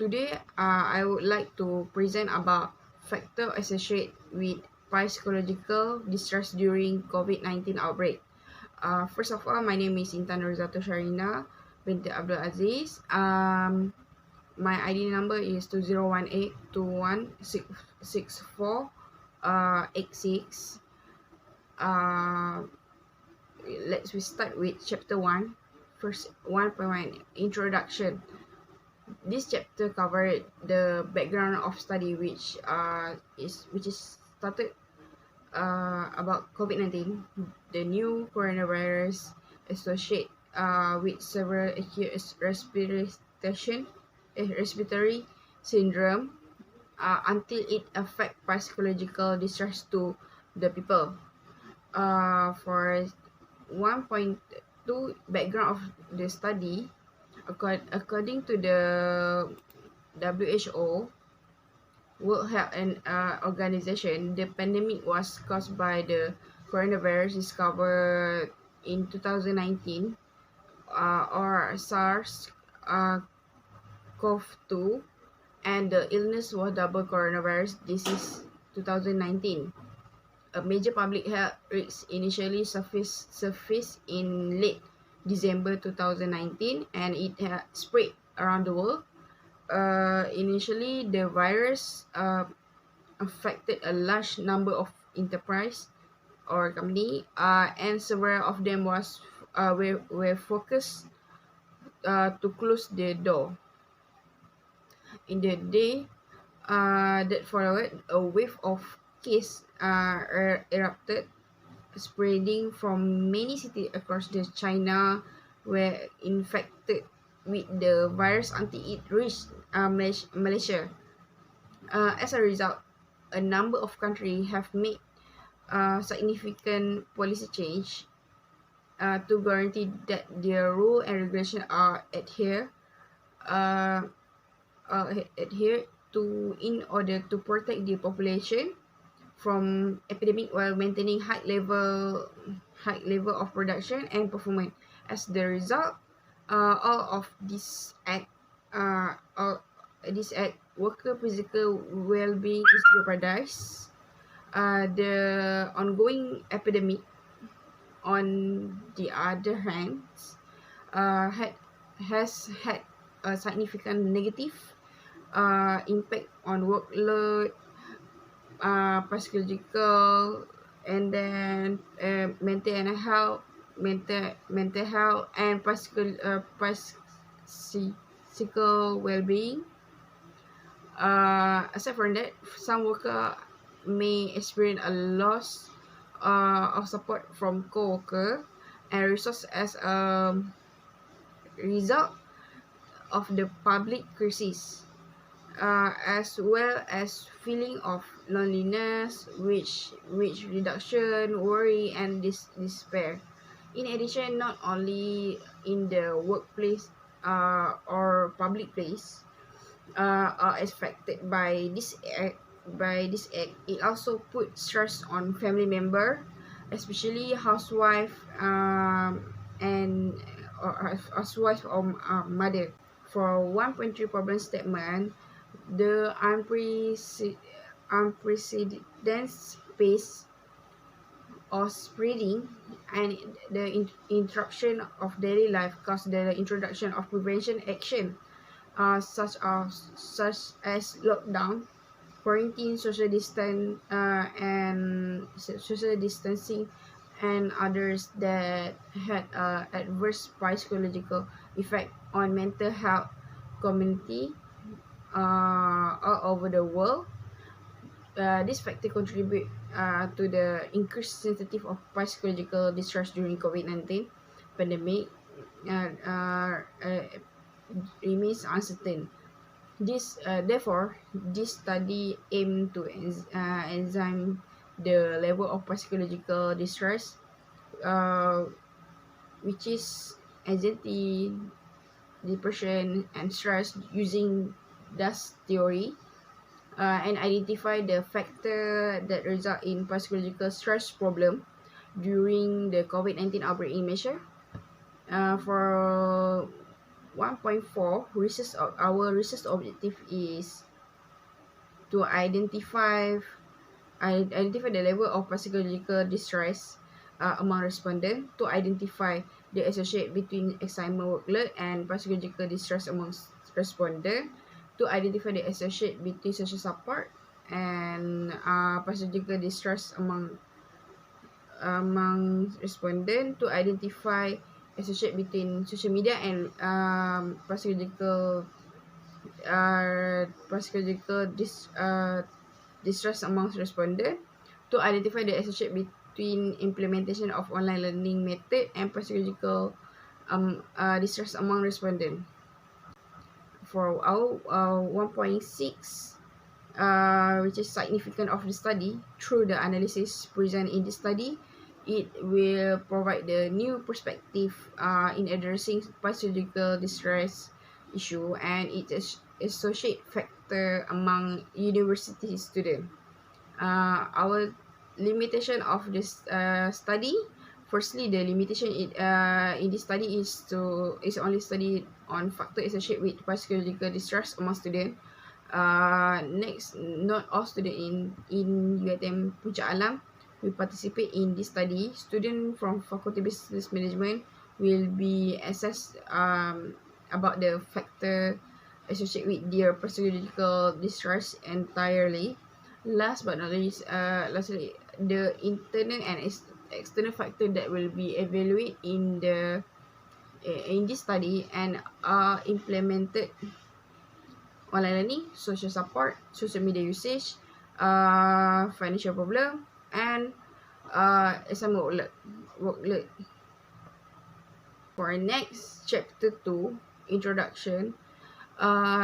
Today, I would like to present about factors associated with psychological distress during COVID-19 outbreak. First of all, my name is Intan Rizato Sharina binti Abdul Aziz. My ID number is 2018216486. We start with chapter 1. First 1.1 Introduction. This chapter covered the background of study which is started about COVID-19, the new coronavirus associated with several acute respiratory syndrome until it affect psychological distress to the people. For 1.2 background of the study, according to the WHO, World Health Organization, the pandemic was caused by the coronavirus discovered in 2019, or SARS-CoV-2, and the illness was double coronavirus disease 2019. A major public health risk initially surfaced in late December 2019, and it had spread around the world. Initially, the virus affected a large number of enterprise or company, and several of them were focused to close the door. In the day that followed, a wave of cases erupted, spreading from many cities across China were infected with the virus until it reached Malaysia. As a result, a number of countries have made significant policy change to guarantee that their rules and regulations are adhered to in order to protect the population from epidemic while maintaining high level of production and performance. As the result, all of this act, worker physical well-being is jeopardized. The ongoing epidemic, on the other hand, has had a significant negative impact on workload, psychological, and then mental health, and physical well-being. Aside from that, some workers may experience a loss of support from co-worker and resource as a result of the public crisis, as well as feeling of loneliness, which reduction, worry, and despair. In addition, not only in the workplace or public place are affected by this act. It also puts stress on family member, especially housewife and housewife or mother. For 1.3 problem statement, the unprecedented pace of spreading and the interruption of daily life caused the introduction of prevention action, such as lockdown, quarantine, social distancing, and others that had adverse psychological effect on mental health community all over the world. This factor contribute to the increased sensitivity of psychological distress during COVID-19 pandemic remains uncertain. Therefore, this study aimed to examine the level of psychological distress, which is anxiety, depression, and stress, using DAS theory, and identify the factor that result in psychological stress problem during the COVID-19 outbreak in Malaysia. For 1.4 our research objective is to identify the level of psychological distress among respondents, to identify the associate between assignment workload and psychological distress among respondents, to identify the associate between social support and psychological distress among respondents, to identify associate between social media and psychological distress amongst respondents, to identify the associate between implementation of online learning method and psychological distress among respondents. For our 1.6, which is significant of the study, through the analysis present in the study, it will provide the new perspective in addressing psychological distress issue and its associate factor among university students. Our limitation of this study, firstly, the limitation in this study is only study on factor associated with psychological distress among students. Next, not all students in UiTM Puncak Alam will participate in this study. Students from Faculty Business Management will be assessed about the factor associated with their psychological distress entirely. Last but not least, lastly, the internal and external factor that will be evaluated in this study and are implemented: online learning, social support, social media usage, financial problem, and assignment workload. For next, chapter 2, introduction.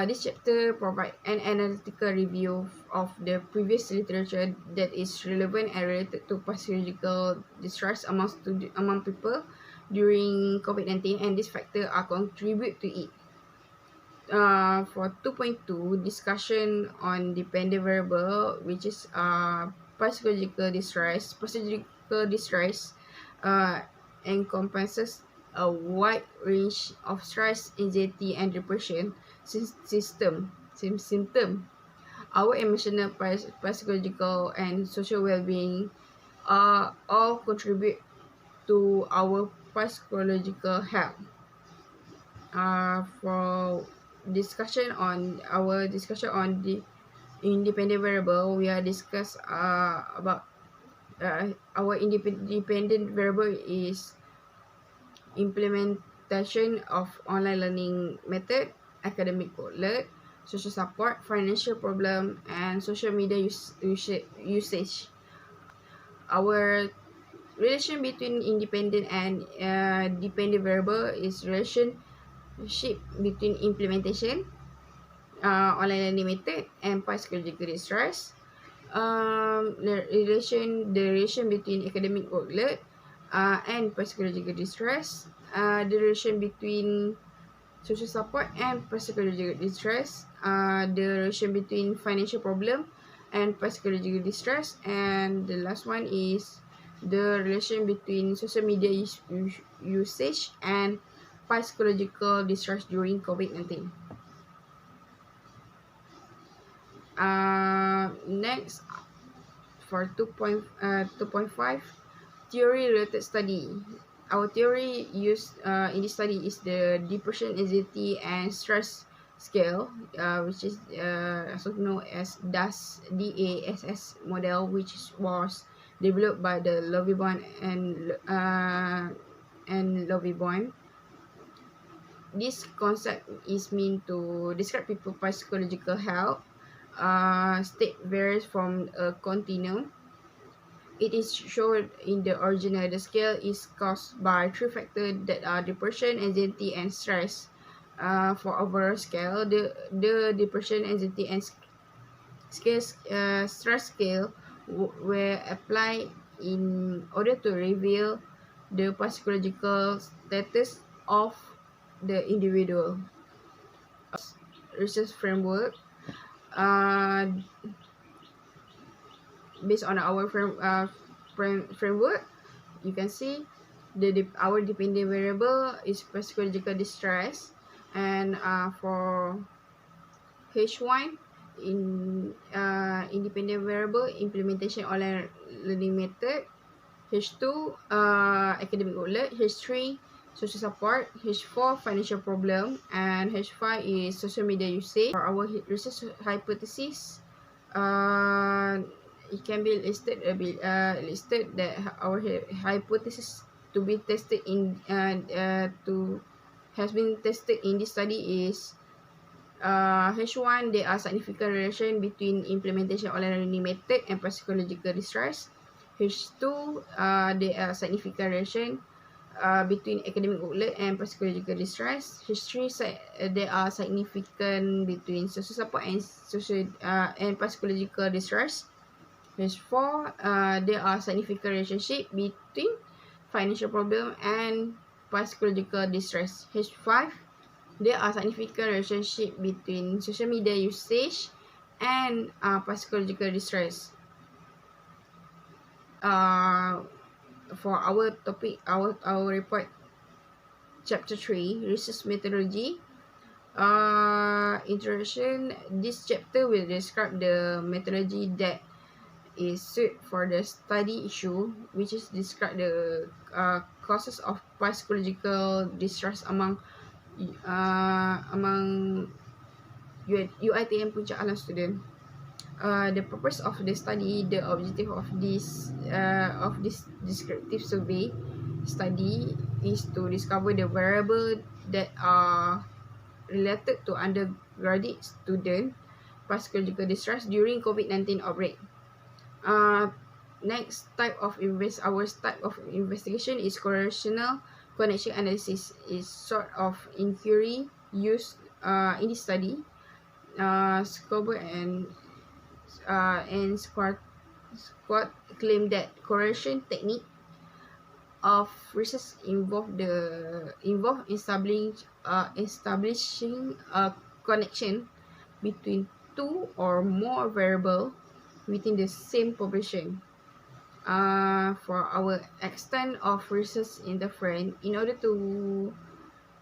This chapter provides an analytical review of the previous literature that is relevant and related to psychological distress among people during COVID-19, and these factors are contribute to it. For 2.2, discussion on dependent variable, which is psychological distress. Psychological distress encompasses a wide range of stress, anxiety, and depression symptom. Our emotional, psychological, and social well-being all contribute to our psychological health. For discussion on the independent variable, we are discuss about our independent variable is implementation of online learning method, academic workload, social support, financial problem, and social media usage. Our relation between independent and dependent variable is relationship between implementation, online learning method, and psychological distress. The relation between academic workload and psychological distress, the relation between social support and psychological distress, the relation between financial problem and psychological distress, and the last one is the relation between social media usage and psychological distress during COVID-19. Next, for 2.5, theory-related study. Our theory used in this study is the depression, anxiety, and stress scale, which is also known as DASS model, which was developed by the Lovibond and Lovibond. This concept is meant to describe people's psychological health. State varies from a continuum. It is shown in the original. The scale is caused by three factors that are depression, anxiety, and stress. For overall scale, the depression, anxiety, and stress scale were applied in order to reveal the psychological status of the individual. Research framework. Based on our framework, you can see our dependent variable is psychological distress. And for H1, independent variable implementation online learning method. H2, academic outlet. H3, social support. H4, financial problem. And H5 is social media usage. For our research hypothesis, it can be listed that our hypothesis to be tested in has been tested in this study is H1, there are significant relation between implementation online learning method and psychological distress. H2, there are significant relation between academic outlet and psychological distress. H3, there are significant between social support and psychological distress. H4, there are significant relationship between financial problem and psychological distress. H5, there are significant relationship between social media usage and psychological distress. For our topic, our report, chapter 3, research methodology. Introduction. This chapter will describe the methodology that is suited for the study issue, which is describe the causes of psychological distress among UiTM Puncak Alam student. The purpose of the study, the objective of this descriptive survey study is to discover the variable that are related to undergraduate student psychological distress during COVID-19 outbreak. Next type of investigation is correlational connection analysis. Is sort of inquiry used in this study. Scober and Squad claim that correlation technique of research involve establishing a connection between two or more variable within the same population. For our extent of research interference, in order to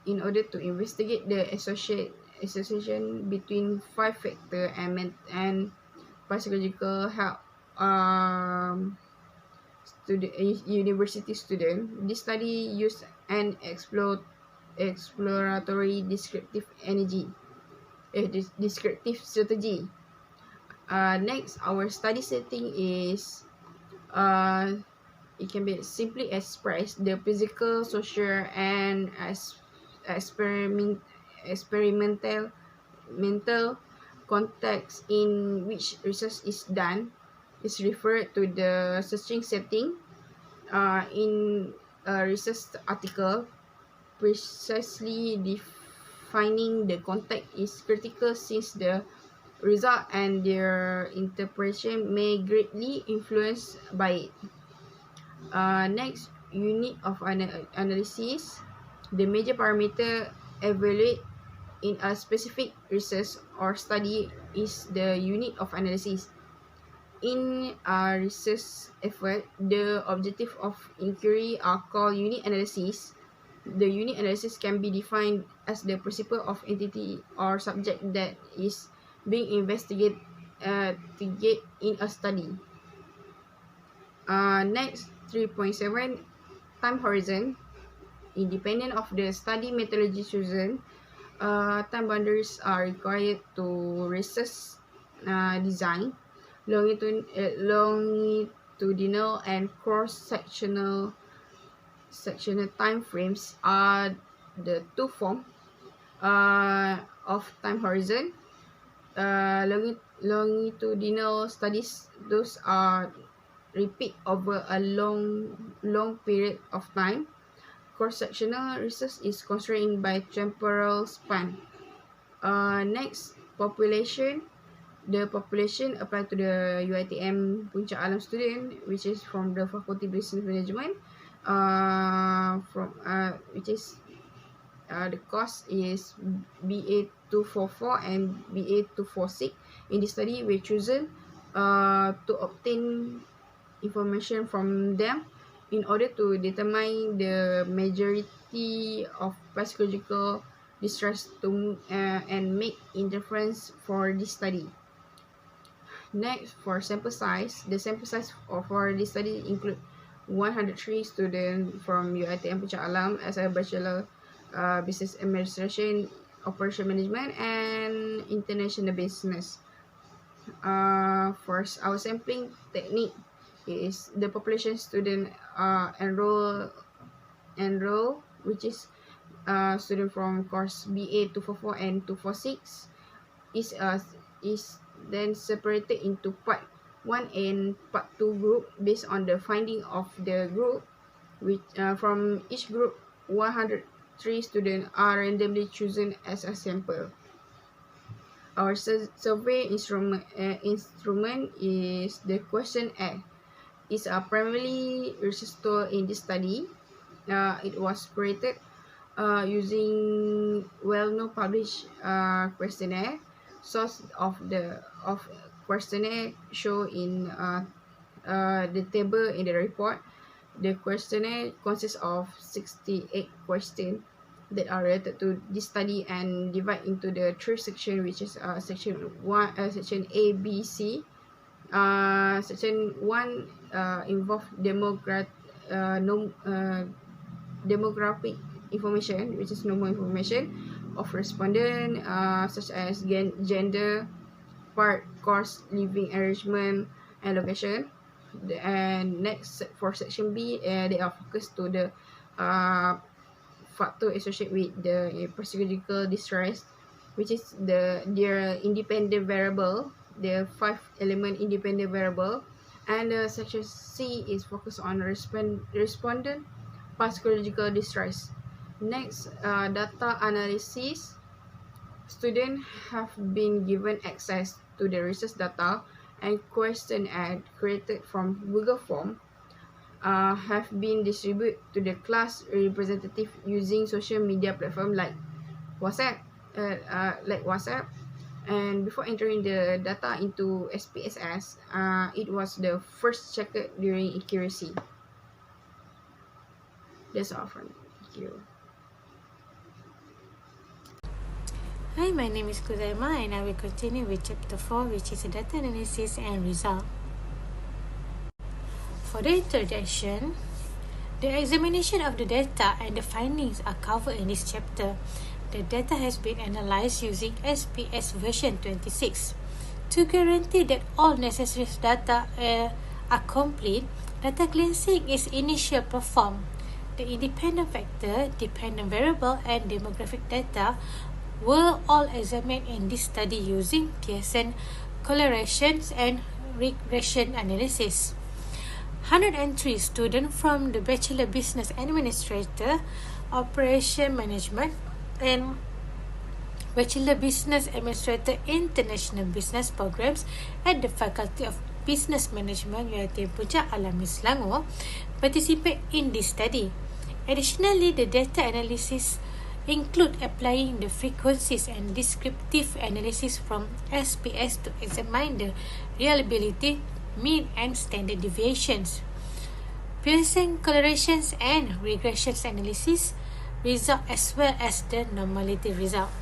investigate the association between 5 factor and psychological health university student, this study used an exploratory descriptive strategy. Next, our study setting is it can be simply expressed the physical, social, and experimental mental context in which research is done is referred to the searching setting. In a research article, precisely defining the context is critical since the result and their interpretation may greatly influence by it. Next, unit of analysis. The major parameter evaluated in a specific research or study is the unit of analysis. In a research effort, the objective of inquiry are called unit analysis. The unit analysis can be defined as the principle of entity or subject that is being investigated in a study. Next, 3.7, time horizon. Independent of the study methodology chosen, time boundaries are required to research design. Longitudinal and cross-sectional time frames are the two forms of time horizon. Longitudinal studies, those are repeat over a long period of time. Cross-sectional research is constrained by temporal span. Next, population. The population applied to the UiTM Puncak Alam student, which is from the Faculty of Business Management, which is the course is BA244 and BA246. In this study, we chosen to obtain information from them in order to determine the majority of psychological distress to and make interference for this study. Next, for sample size, the sample size for this study include 103 students from UiTM Puncak Alam as a Bachelor Business Administration, Operation Management, and International Business. For our sampling technique is the population student enroll, which is student from course BA 244 and 246 is then separated into part 1 and part 2 group based on the finding of the group, which from each group 103 students are randomly chosen as a sample. Our survey instrument is the questionnaire. It's primarily research tool in this study. It was created using well-known published questionnaire. Source of questionnaire show in the table in the report. The questionnaire consists of 68 questions that are related to this study and divide into the three sections, which is section A, B, C. Section 1 involve demographic information, which is normal information of respondent, such as gender, part, course, living arrangement, and location. And next, for section B, they are focused to the factor associated with the psychological distress, which is their independent variable, the 5-element independent variable. And section C is focused on respondent psychological distress. Next, data analysis. Students have been given access to the research data and questionnaire created from Google Form have been distributed to the class representative using social media platform like WhatsApp. And before entering the data into SPSS, it was the first checked during accuracy. That's all from me. Thank you. Hi, my name is Kuzaima and I will continue with chapter 4, which is data analysis and result. For the introduction, the examination of the data and the findings are covered in this chapter. The data has been analyzed using SPS version 26. To guarantee that all necessary data are complete, data cleansing is initially performed. The independent factor, dependent variable, and demographic data were all examined in this study using Pearson correlations and regression analysis. 103 students from the Bachelor Business Administrator, Operation Management, and Bachelor Business Administrator International Business programs at the Faculty of Business Management UiTM Puncak Alam Selangor participate in this study. Additionally, the data analysis include applying the frequencies and descriptive analysis from SPS to examine the reliability, mean, and standard deviations. Pearson correlations and regression analysis result as well as the normality result.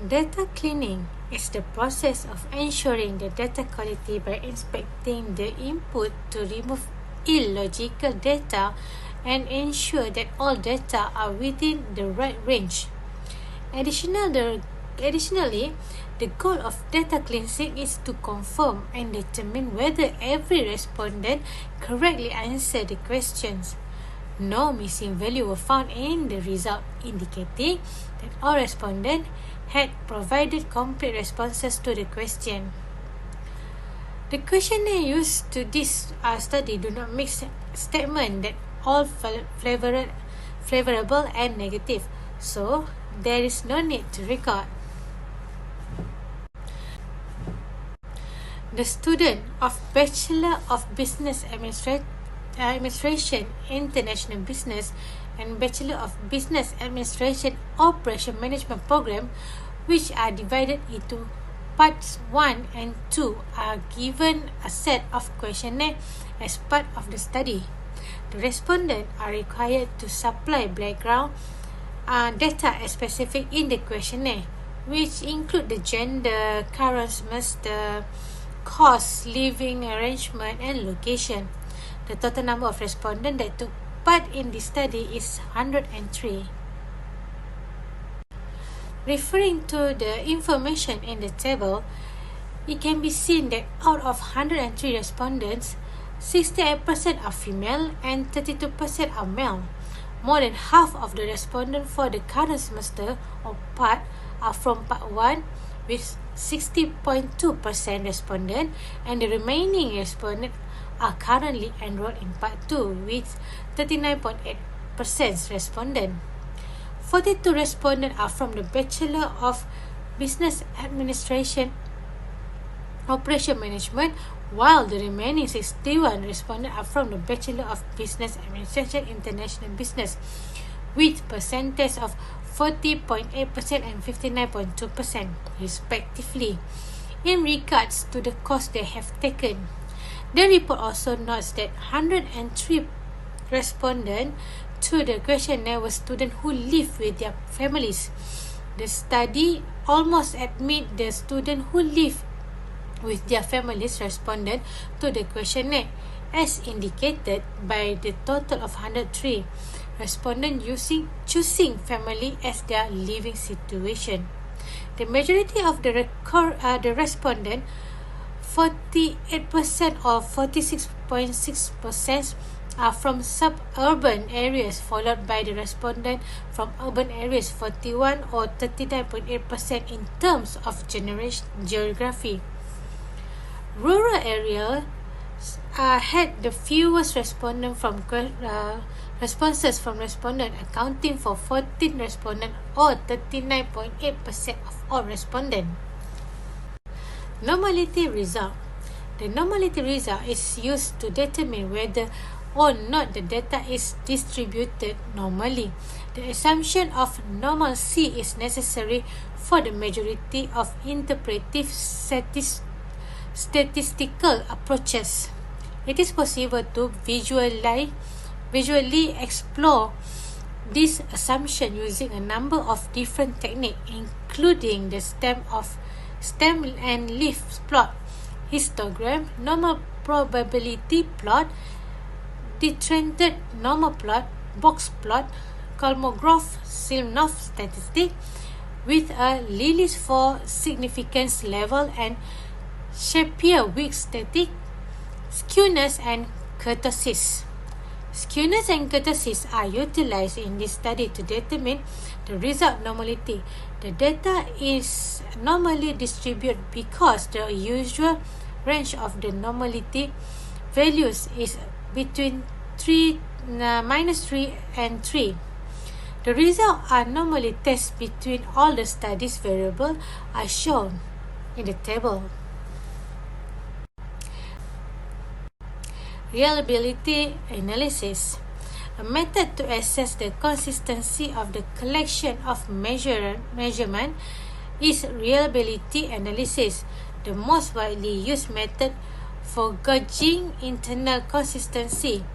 Data cleaning is the process of ensuring the data quality by inspecting the input to remove illogical data and ensure that all data are within the right range. Additionally, the goal of data cleansing is to confirm and determine whether every respondent correctly answered the questions. No missing value were found in the result, indicating that all respondents had provided complete responses to the question. The questionnaire used to this study do not make statement that all favorable and negative, so there is no need to record. The student of Bachelor of Business Administration International Business and Bachelor of Business Administration Operation Management program, which are divided into parts 1 and 2, are given a set of questionnaire as part of the study. The respondents are required to supply background data as specific in the questionnaire, which include the gender, current semester, course, living arrangement, and location. The total number of respondents that took part in this study is 103. Referring to the information in the table, it can be seen that out of 103 respondents, 68% are female and 32% are male. More than half of the respondents for the current semester or part are from Part 1 with 60.2% respondent, and the remaining respondents are currently enrolled in Part 2 with 39.8% respondent. 42 respondents are from the Bachelor of Business Administration Operation Management, while the remaining 61 respondents are from the Bachelor of Business Administration International Business, with percentage of 40.8% and 59.2% respectively. In regards to the course they have taken, the report also notes that 103 respondents to the questionnaire were students who live with their families. The study almost admit the students who live with their families responded to the questionnaire, as indicated by the total of 103 respondents choosing family as their living situation. The majority of the respondent, 48% or 46.6%, are from suburban areas, followed by the respondent from urban areas, 41 or 39.8% in terms of geography. Rural areas had the fewest responses from respondents, accounting for 14 respondents or 39.8% of all respondents. Normality result. The normality result is used to determine whether or not the data is distributed normally. The assumption of normalcy is necessary for the majority of interpretive statistical approaches. It is possible to visually explore this assumption using a number of different techniques, including the stem and leaf plot, histogram, normal probability plot, detrended normal plot, box plot, Kolmogorov-Smirnov statistic with a Lillis for significance level, and Shapier-Wicks statistic, skewness and kurtosis. Skewness and kurtosis are utilized in this study to determine the result normality. The data is normally distributed because the usual range of the normality values is between -3 and 3. The results are normally tested between all the studies variables are shown in the table. Reliability analysis. A method to assess the consistency of the collection of measurement is reliability analysis. The most widely used method for gauging internal consistency,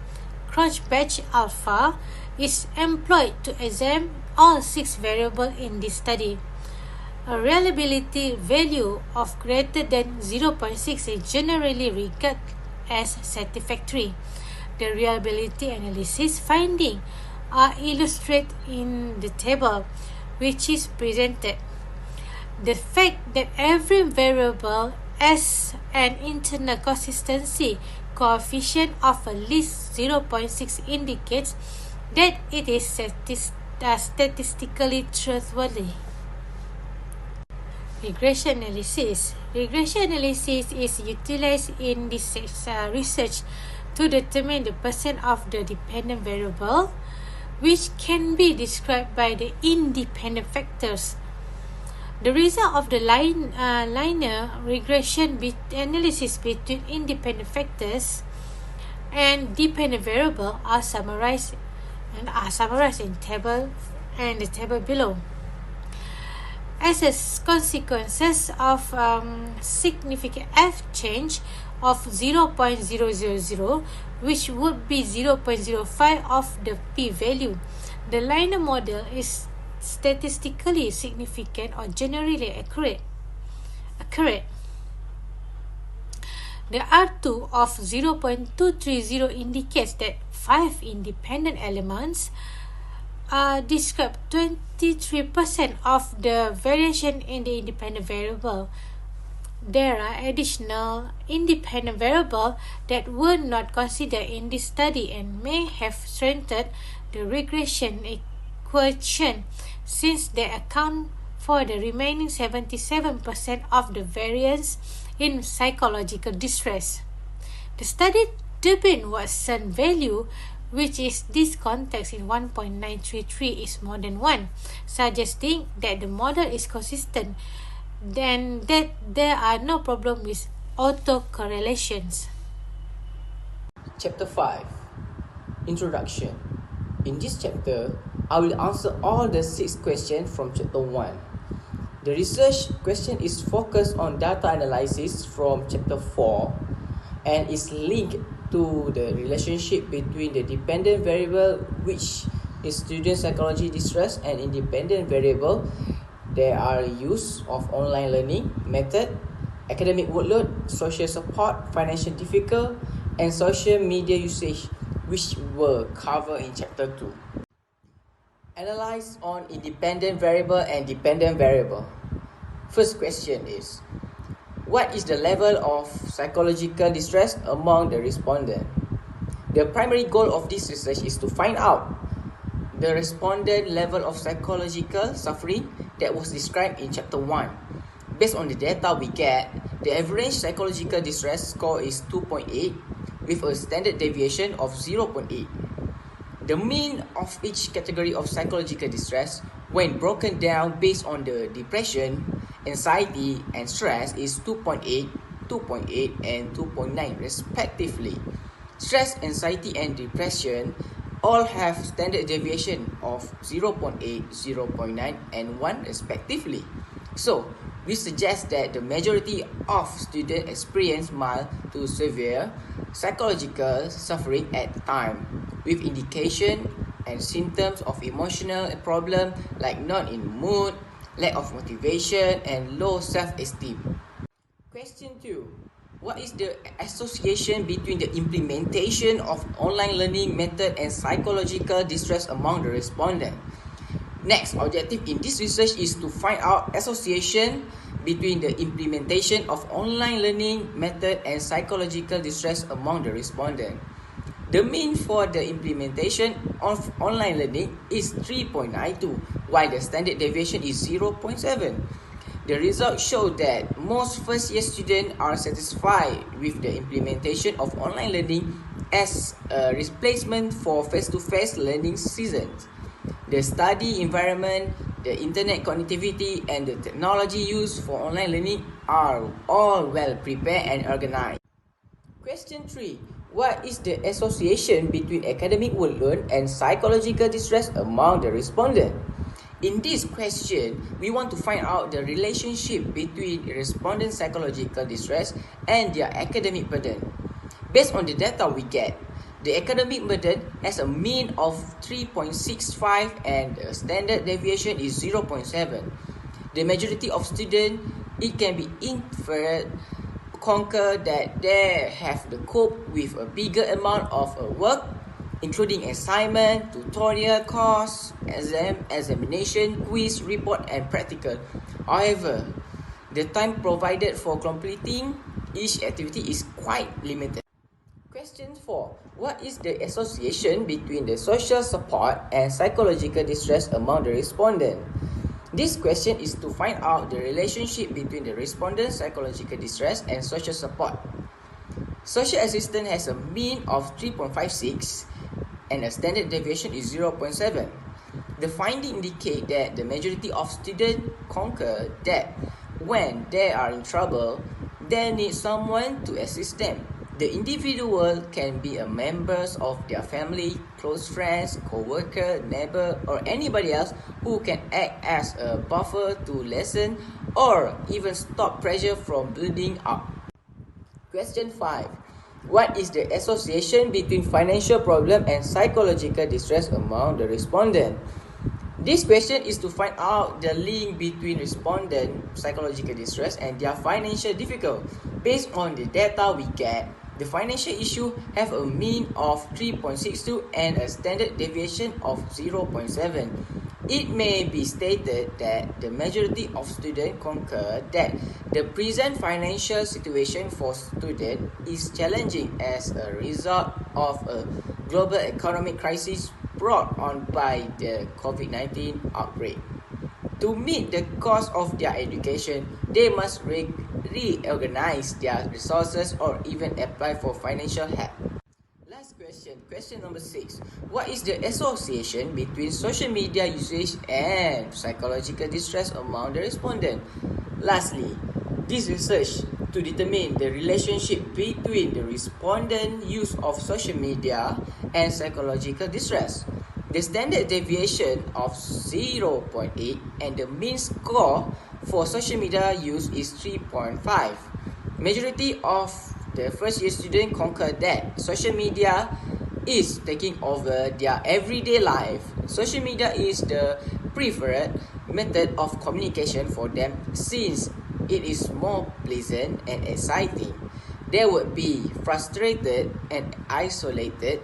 Crouch-Batch alpha, is employed to examine all 6 variables in this study. A reliability value of greater than 0.6 is generally regarded as satisfactory. The reliability analysis findings are illustrated in the table, which is presented. The fact that every variable has an internal consistency coefficient of at least 0.6 indicates that it is statistically trustworthy. Regression analysis. Regression analysis is utilized in this research to determine the percent of the dependent variable, which can be described by the independent factors. The result of the linear regression analysis between independent factors and dependent variable are summarized in the table below. As a consequence of significant F change of 0.000, which would be 0.05 of the p-value. The linear model is statistically significant or generally accurate. The R2 of 0.230 indicates that 5 independent elements describe 23% of the variation in the independent variable. There are additional independent variables that were not considered in this study and may have strengthened the regression equation, since they account for the remaining 77% of the variance in psychological distress. The study determined Watson value, which is this context in 1.933 is more than 1, suggesting that the model is consistent, then that there are no problem with autocorrelations. Chapter 5 Introduction. In this chapter, I will answer all the 6 questions from Chapter 1. The research question is focused on data analysis from Chapter 4 and is linked to the relationship between the dependent variable, which is student psychology distress, and independent variable. There are use of online learning method, academic workload, social support, financial difficulty, and social media usage, which were covered in Chapter 2. Analyze on independent variable and dependent variable. First question is, what is the level of psychological distress among the respondent? The primary goal of this research is to find out the respondent level of psychological suffering that was described in Chapter 1. Based on the data we get, the average psychological distress score is 2.8 with a standard deviation of 0.8. The mean of each category of psychological distress, when broken down based on the depression, anxiety, and stress, is 2.8, 2.8, and 2.9 respectively. Stress, anxiety, and depression all have standard deviation of 0.8, 0.9, and 1 respectively. So, we suggest that the majority of students experience mild to severe psychological suffering at the time, with indication and symptoms of emotional problem like not in mood, lack of motivation, and low self-esteem. Question 2. What is the association between the implementation of online learning method and psychological distress among the respondents? Next objective in this research is to find out association between the implementation of online learning method and psychological distress among the respondents. The mean for the implementation of online learning is 3.92, while the standard deviation is 0.7. The results show that most first-year students are satisfied with the implementation of online learning as a replacement for face-to-face learning sessions. The study environment, the internet connectivity, and the technology used for online learning are all well prepared and organized. Question 3. What is the association between academic workload and psychological distress among the respondents? In this question, we want to find out the relationship between respondent psychological distress and their academic burden. Based on the data we get, the academic burden has a mean of 3.65 and the standard deviation is 0.7. The majority of students, it can be inferred, conquer that they have to cope with a bigger amount of work, including assignment, tutorial, course, examination, quiz, report, and practical. However, the time provided for completing each activity is quite limited. Question 4. What is the association between the social support and psychological distress among the respondents? This question is to find out the relationship between the respondent's psychological distress and social support. Social assistance has a mean of 3.56 and a standard deviation is 0.7. The findings indicate that the majority of students concur that when they are in trouble, they need someone to assist them. The individual can be a member of their family, close friends, co-worker, neighbor, or anybody else who can act as a buffer to lessen or even stop pressure from building up. Question 5. What is the association between financial problem and psychological distress among the respondent? This question is to find out the link between respondent psychological distress and their financial difficulty. Based on the data we get, the financial issue have a mean of 3.62 and a standard deviation of 0.7. It may be stated that the majority of students concur that the present financial situation for students is challenging as a result of a global economic crisis brought on by the COVID-19 outbreak. To meet the cost of their education, they must reorganize their resources or even apply for financial help. Last question, question number 6. What is the association between social media usage and psychological distress among the respondents? Lastly, this research to determine the relationship between the respondent use of social media and psychological distress. The standard deviation of 0.8 and the mean score for social media use is 3.5. Majority of the first year students concur that social media is taking over their everyday life. Social media is the preferred method of communication for them since it is more pleasant and exciting. They would be frustrated and isolated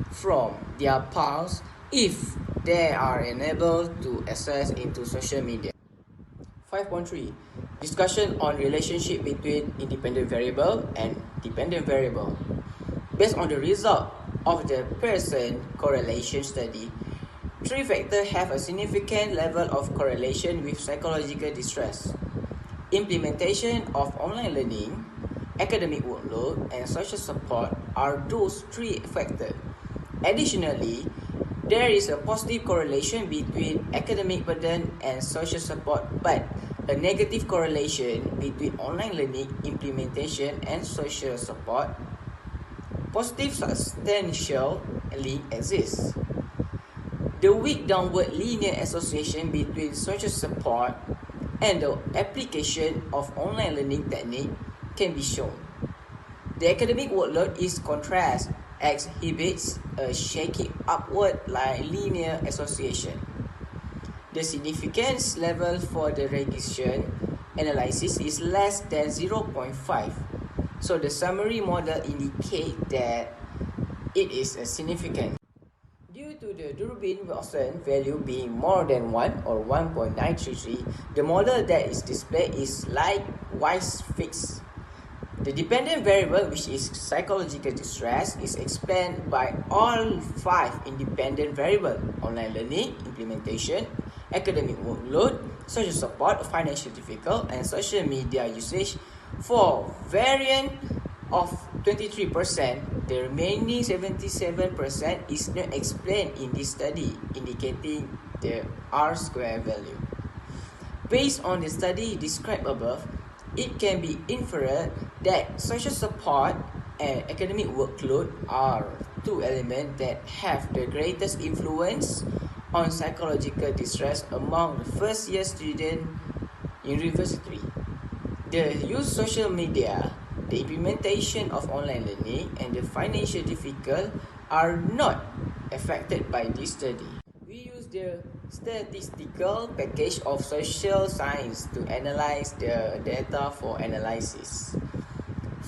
from their pals if they are unable to access into social media. 5.3. Discussion on relationship between independent variable and dependent variable. Based on the result of the Pearson correlation study, 3 factors have a significant level of correlation with psychological distress. Implementation of online learning, academic workload, and social support are those 3 factors. Additionally, there is a positive correlation between academic burden and social support, but a negative correlation between online learning, implementation, and social support. Positive substantial link exists. The weak downward linear association between social support and the application of online learning technique can be shown. The academic workload is contrast exhibits a shaky upward linear association. The significance level for the regression analysis is less than 0.5. So the summary model indicates that it is significant. Due to the Durbin-Watson value being more than 1 or 1.933, the model that is displayed is likewise fixed. The dependent variable, which is psychological distress, is explained by all 5 independent variables: online learning, implementation, academic workload, social support, financial difficulty, and social media usage. For variant of 23%, the remaining 77% is not explained in this study, indicating the R-square value. Based on the study described above, it can be inferred that social support and academic workload are 2 elements that have the greatest influence on psychological distress among the first-year students in university. The use of social media, the implementation of online learning, and the financial difficulty are not affected by this study. We use the statistical package of social science to analyze the data for analysis.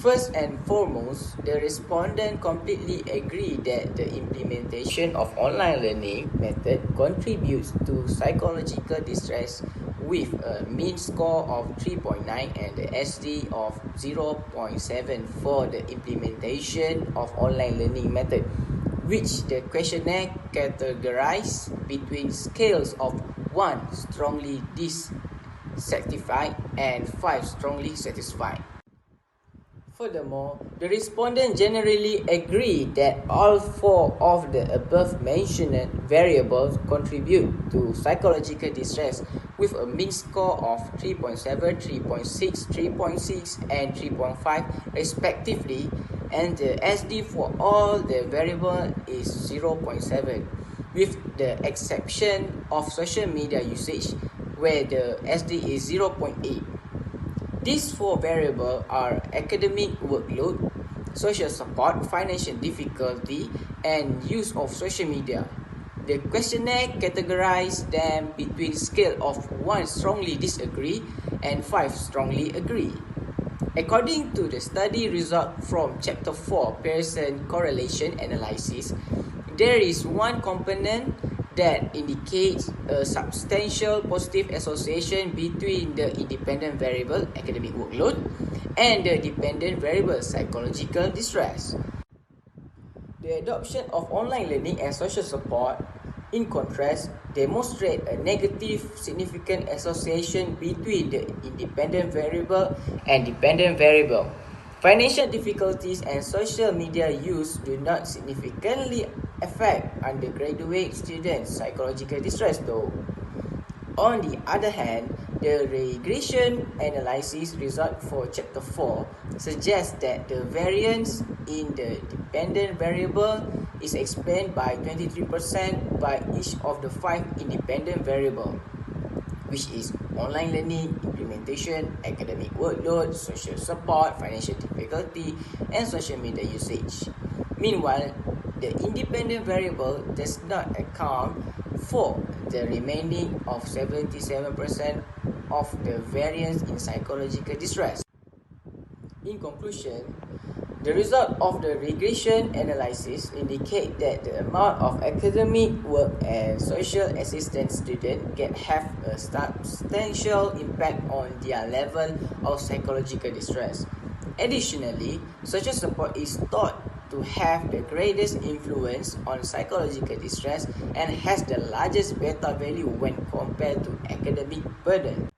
First and foremost, the respondent completely agree that the implementation of online learning method contributes to psychological distress with a mean score of 3.9 and the SD of 0.7 for the implementation of online learning method, which the questionnaire categorized between scales of 1 strongly dissatisfied and 5 strongly satisfied. Furthermore, the respondents generally agree that all 4 of the above-mentioned variables contribute to psychological distress with a mean score of 3.7, 3.6, 3.6, and 3.5 respectively, and the SD for all the variables is 0.7, with the exception of social media usage where the SD is 0.8. These 4 variables are academic workload, social support, financial difficulty, and use of social media. The questionnaire categorized them between scale of 1 strongly disagree and 5 strongly agree. According to the study result from Chapter 4 Pearson Correlation Analysis, there is one component that indicates a substantial positive association between the independent variable academic workload and the dependent variable psychological distress. The adoption of online learning and social support, in contrast, demonstrate a negative significant association between the independent variable and dependent variable. Financial difficulties and social media use do not significantly affect undergraduate students' psychological distress though. On the other hand, the regression analysis result for Chapter 4 suggests that the variance in the dependent variable is explained by 23% by each of the 5 independent variables, which is online learning, implementation, academic workload, social support, financial difficulty, and social media usage. Meanwhile, the independent variable does not account for the remaining of 77% of the variance in psychological distress. In conclusion, the result of the regression analysis indicate that the amount of academic work and social assistance students can have a substantial impact on their level of psychological distress. Additionally, social support is thought to have the greatest influence on psychological distress and has the largest beta value when compared to academic burden.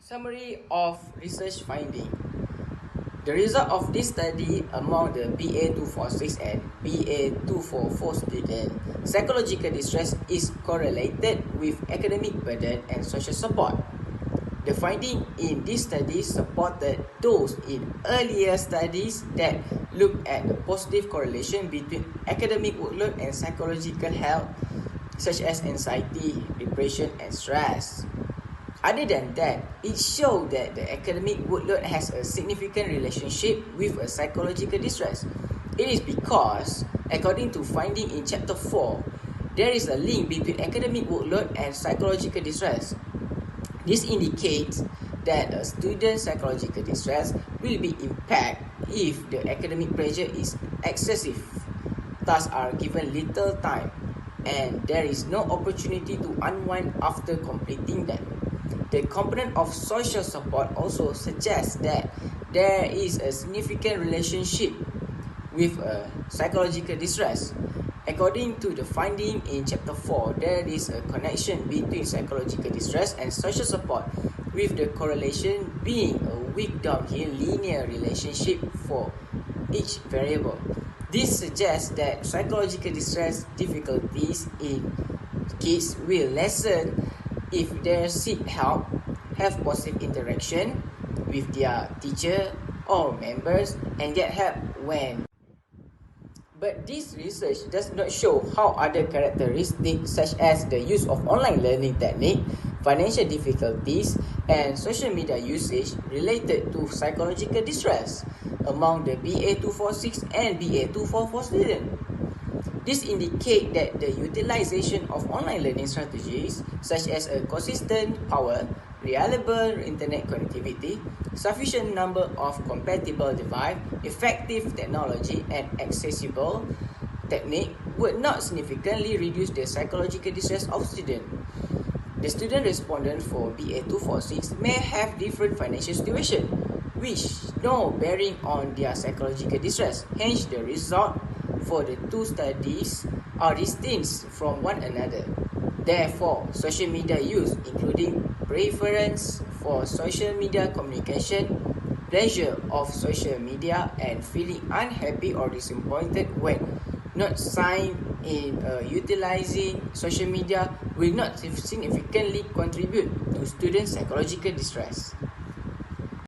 Summary of research finding. The result of this study among the BA246 and BA244 students, psychological distress is correlated with academic burden and social support. The finding in this study supported those in earlier studies that looked at the positive correlation between academic workload and psychological health, such as anxiety, depression, and stress. Other than that, it showed that the academic workload has a significant relationship with a psychological distress. It is because, according to finding in Chapter 4, there is a link between academic workload and psychological distress. This indicates that a student's psychological distress will be impacted if the academic pressure is excessive, tasks are given little time, and there is no opportunity to unwind after completing them. The component of social support also suggests that there is a significant relationship with psychological distress. According to the finding in Chapter 4, there is a connection between psychological distress and social support, with the correlation being a weak downhill linear relationship for each variable. This suggests that psychological distress difficulties in kids will lessen if they seek help, have positive interaction with their teacher or members, and get help when. But this research does not show how other characteristics such as the use of online learning technique, financial difficulties, and social media usage related to psychological distress among the BA246 and BA244 students. This indicates that the utilization of online learning strategies such as a consistent power, reliable internet connectivity, sufficient number of compatible devices, effective technology, and accessible technique would not significantly reduce the psychological distress of students. The student respondent for BA246 may have different financial situation, which no bearing on their psychological distress. Hence, the result for the two studies are distinct from one another. Therefore, social media use, including preference for social media communication, pleasure of social media, and feeling unhappy or disappointed when not signed in utilizing social media, will not significantly contribute to students' psychological distress.